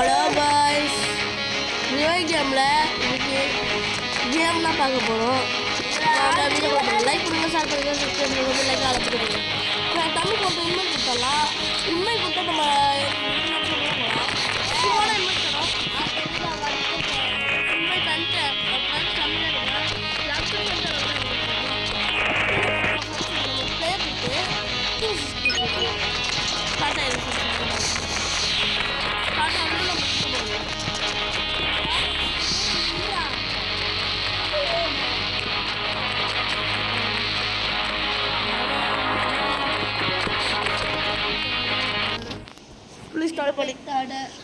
Hello guys, revive கேமில் இன்னைக்கு game தான் பார்க்க போகிறோம். லைக் பண்ணுங்க, ஷேர் பண்ணுங்க, சப்ஸ்கிரைப் பண்ணுங்க, லைக் அழைச்சிடுங்க. தமிழ் கொஞ்சம் உண்மை கொடுத்தலாம். உண்மை கொடுத்தா நம்ம உண்மை தந்துட்டு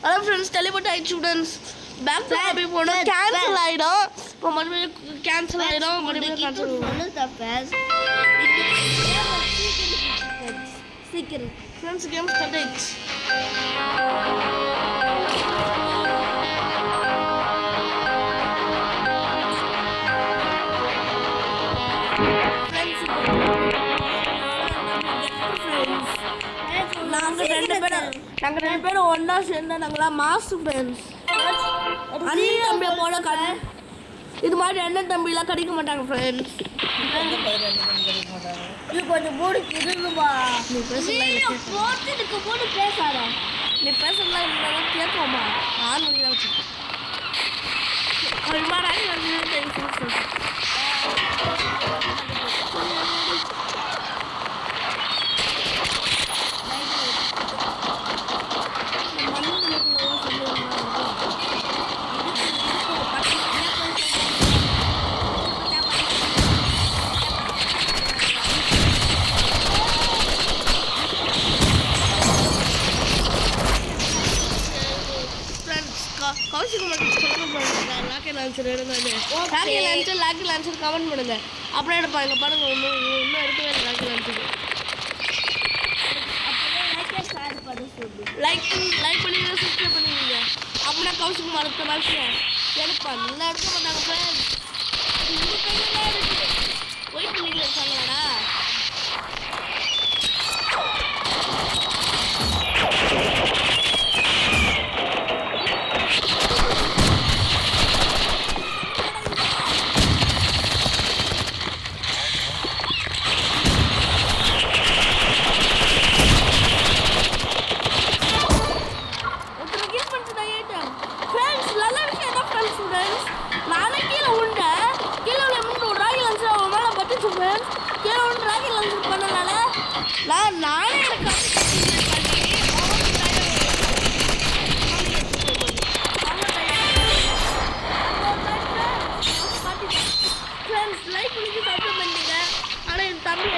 ஹலோ ஃப்ரெண்ட்ஸ், டெலிபோர்ட் ஆயிடுச்சு ஃப்ரெண்ட்ஸ். பேக் டு ஹாபி போனோம், கேன்சல் ஆகிடும். இப்போ மறுபடியும் கேன்சல் ஆகிடும், மறுபடியும் கேன்சல் ஆகிடும். சீக்கிரம் ஃப்ரெண்ட்ஸ், கேம் ஸ்டார்ட் ஆயிடுச்சு. நாங்கள் ரெண்டு பேரும் ஒன்றா சேர்ந்து நாங்களாம் மாஸ்டர் ஃப்ரெண்ட்ஸ். அண்ணன் தம்பியை போல இது மாதிரி அண்ணன் தம்பிலாம் கிடைக்க மாட்டாங்க ஃப்ரெண்ட்ஸ். இது கொஞ்சம் மூடு திரும்பா. நீ பேசலாம் போட்டு பேசாத. நீ பேசலாம் இருந்தாலும் கேட்போமா? நான் முடியல வச்சுருக்கேன். ஒரு மாதிரி கமெண்ட் பண்ணுங்க. அப்புறம் எடுப்பாங்க பாருங்க. இன்னும் இருக்கவே இல்லை. லைக் பண்ணி சப்ஸ்கிரைப் பண்ணுவீங்க. அப்படின்னா கௌசிக் அடுத்த வருஷம் எடுப்பாங்க. நல்லா எடுக்க மாட்டாங்க ஃப்ரெண்ட்ஸ். வெயிட் பண்ணிக்கல சொல்லடா. நானே லைக் பண்ணி சப்ஸ்கிரைப் பண்ணிங்க. ஆனால் என் தம்பி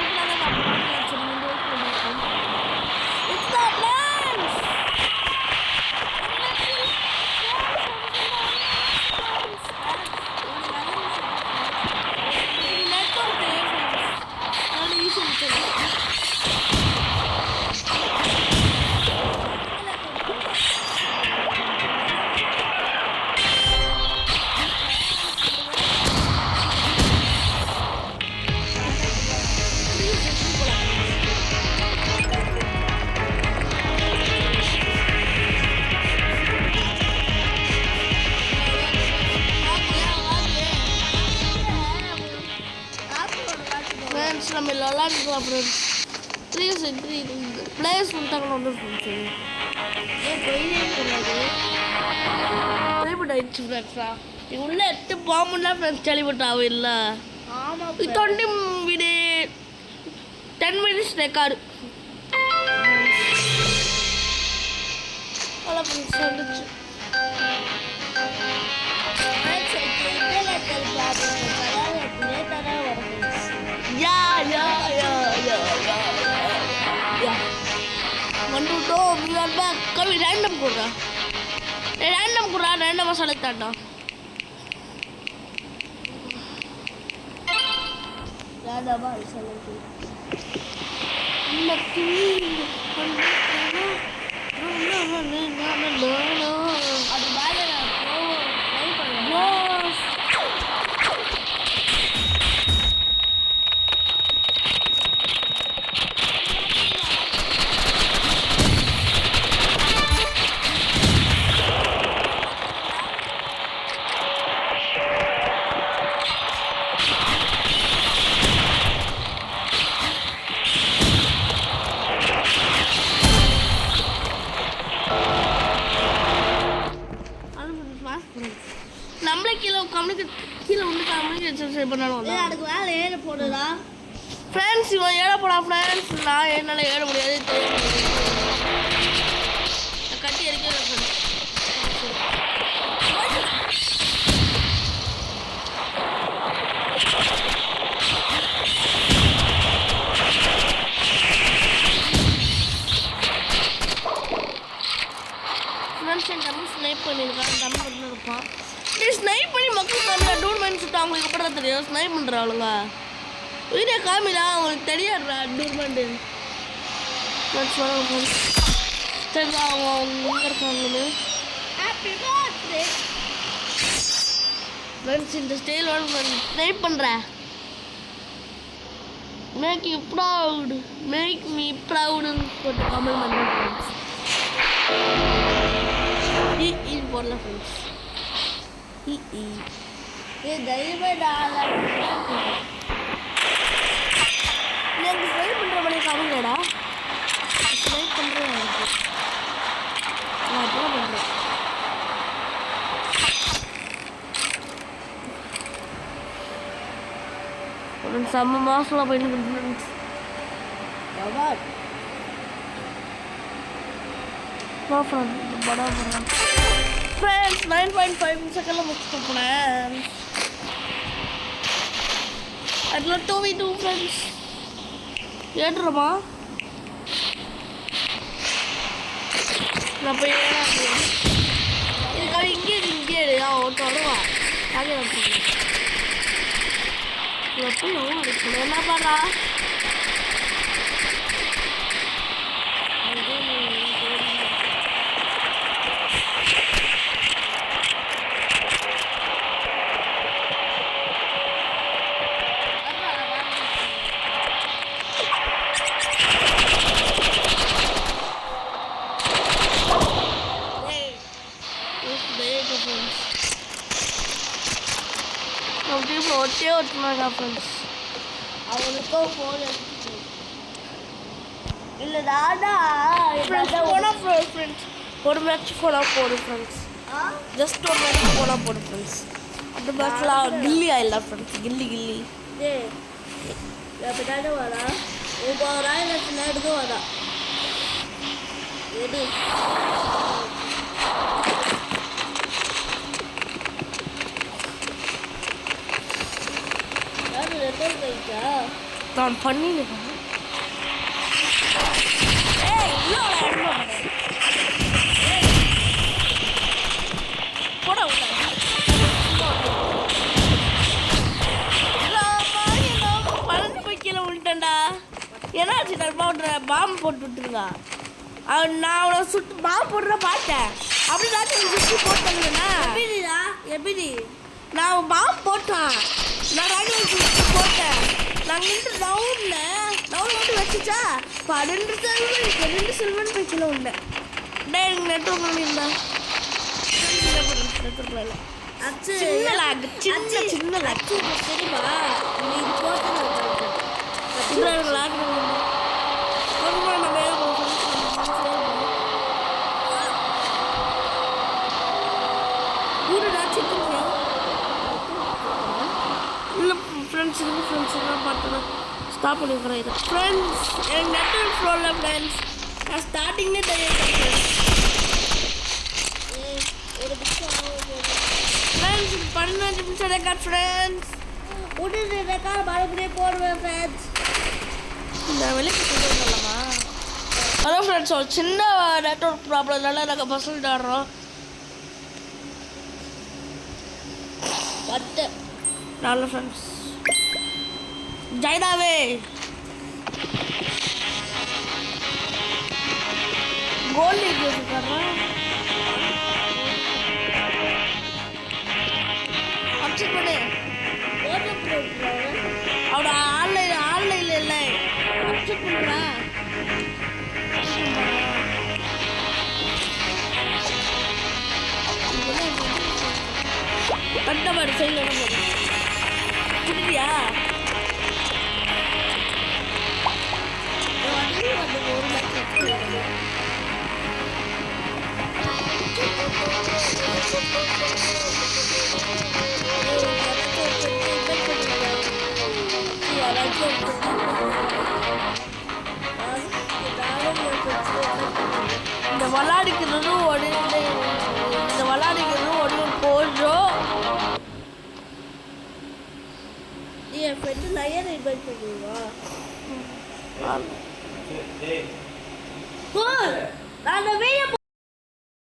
நம்ம விளாண்டுக்கலாம் ஃப்ரெண்ட்ஸ். 3 பிளேயர்ஸ் வந்துட்டாங்கன்னு வந்து ஃப்ரெண்ட்ஸு டெலிபோர்ட் ஆயிடுச்சு ஃப்ரெண்ட்ஸா. இது உள்ளே 8 பாம்புன்னா ஃப்ரெண்ட்ஸ் டெலிபோர்ட் ஆகும் இல்லை. ஆமாம், 10 minutes ரெக்கார்டு. அவ்வளோ ஃப்ரெண்ட்ஸ் வந்துச்சு. வந்துட்டோம். கவி ரேண்டம் கொடுறா. ரேண்டமாக செலக்ட் ஆண்டா. நம்மளே கீழே வந்து கம்யூனிகேஷன் ஷேர் பண்ணாலும் அதுக்கு மேலே ஏற போடுதா ஃப்ரெண்ட்ஸ் இவன் ஏற போடா ஃப்ரெண்ட்ஸ் நான் என்னால் ஏற முடியாது கட்டி அடிக்கிறேன் ஃப்ரெண்ட்ஸ் ஃப்ரெண்ட்ஸ் என் தம்பி ஸ்னைப் பண்ணியிருக்கான் தம்பி மட்டும் இருப்பான் ஸ்னைப் பண்ணி மக்கள் காமிடா டூர் மைண்ட் சுட்டு அவங்களுக்கு எப்படி தான் தெரியும் ஸ்னைப் பண்ணுறாளுங்க வீடியோ காமிடா அவங்களுக்கு தெரியாடுறா டூர் மைண்டு ஃப்ரெண்ட்ஸ் வர ஃப்ரெண்ட்ஸ் சரிங்களா அவங்க எங்கே இருக்காங்கன்னு ஃப்ரெண்ட்ஸ் இந்த ஸ்டைல் வந்து ஸ்னைப் பண்ணுறேன் make you proud make me ப்ரவுடுன்னு போட்டு கமெண்ட் பண்ணுறேன் ஃப்ரெண்ட்ஸ் இது போடலாம் ஃப்ரெண்ட்ஸ் எனக்கு ஸ்னைப் பண்ணுற மாதிரி காமிங்கடா ஸ்னைப் பண்ணுறேன் நான் அப்போ பண்ணுறேன் ஒரு செம்ம மாசம்லாம் போயிட்டு ஃப்ரெண்ட்ஸ் படா போகிறேன் ஃப்ரெண்ட்ஸ் 9.5 செகண்டில் முடிச்சுட்டு போனேன் அதில் 2v2 ஃப்ரெண்ட்ஸ் ஏற்றுறோமா நான் போய் இதுக்காக இங்கே அவன் வருவான் அதே வந்து எப்பயும் அடிக்கணும் என்ன பண்ணா ஒட்டே ஒட்டுனாங்க ஃப்ரெண்ட்ஸ் அவனுக்கும் ஃபோன் எடுத்து இல்லை தாடா போனால் ஃப்ரெண்ட்ஸ் ஒரு மேட்ச் போனால் போடும் ஃப்ரெண்ட்ஸ் ஜஸ்ட் ஒரு மேட்ச் போனால் போடும் ஃப்ரெண்ட்ஸ் அந்த மேட்ச்லாம் கில்லி ஆயிடலாம் ஃப்ரெண்ட்ஸ் கில்லி எப்படியாவது வரா உங்கள் ராயலட்சுமி எடுக்க வரா எது நான் பண்ணிடுவேன் போட பழந்து போய் கீழே விட்டுட்டேன்டா என்னாச்சு நான் பாம்பு போட்டு விட்டுருந்தா நான் அவனை சுட்டு பாம்பு போட்டுதான் பார்த்தேன் அப்படி தான் சுற்றி போட்டேன்னா எப்படி நான் பாம்பு போட்டான் நான் ராஜ்யம் சுற்றி போட்டேன் நாங்கள் நின்று டவுனில் வந்து வச்சுச்சா 12 செல்வன் போய்ச்சில் உண்டு டே எனக்கு நெட்ஒர்க் பண்ணியிருந்தா சின்ன லாக் சின்ன லாக் தெரியுமா நீ இது போட்டு லாக் நம்ம ஊருடா சிக்கன் இல்லை ஃப்ரெண்ட்ஸுலாம் பார்த்து ஸ்டாப் பண்ணிக்கிறேன் இது ஃப்ரெண்ட்ஸ் எனக்கு நெட்ஒர்க் ஃப்ளோவில் ஃப்ரெண்ட்ஸ் நான் ஸ்டார்டிங்லேயே தெரியாது ஒரு ஃப்ரெண்ட்ஸ் 12 நிமிஷம் ரெக்கார்ட் ஃப்ரெண்ட்ஸ் உடனே ரெக்கார்ட் மறுபடியும் போடுவேன் ஃப்ரெண்ட்ஸ் இந்த வெளியே சொல்லலாமா அதான் ஃப்ரெண்ட்ஸ் ஒரு சின்ன நெட்ஒர்க் ப்ராப்ளம்னால நாங்கள் பசங்க ஆடுறோம் 10 நல்ல ஃப்ரெண்ட்ஸ் ஜைடாவே கோல் இருக்காரா அப்செட் பண்ணு அவட ஆன்லைன்ல இல்ல அப்செட் பண்றா கட்ட மாதிரி சைடுல புரியா ஒரு யாராச்சும் இந்த விளாடிக்கிறது ஒரு இந்த விளாடிக்கிறது ஒரு போடுறோம். என் ஃப்ரெண்டு லயன் இன்வைட் பண்ணுவா. நான் அந்த வீடியோ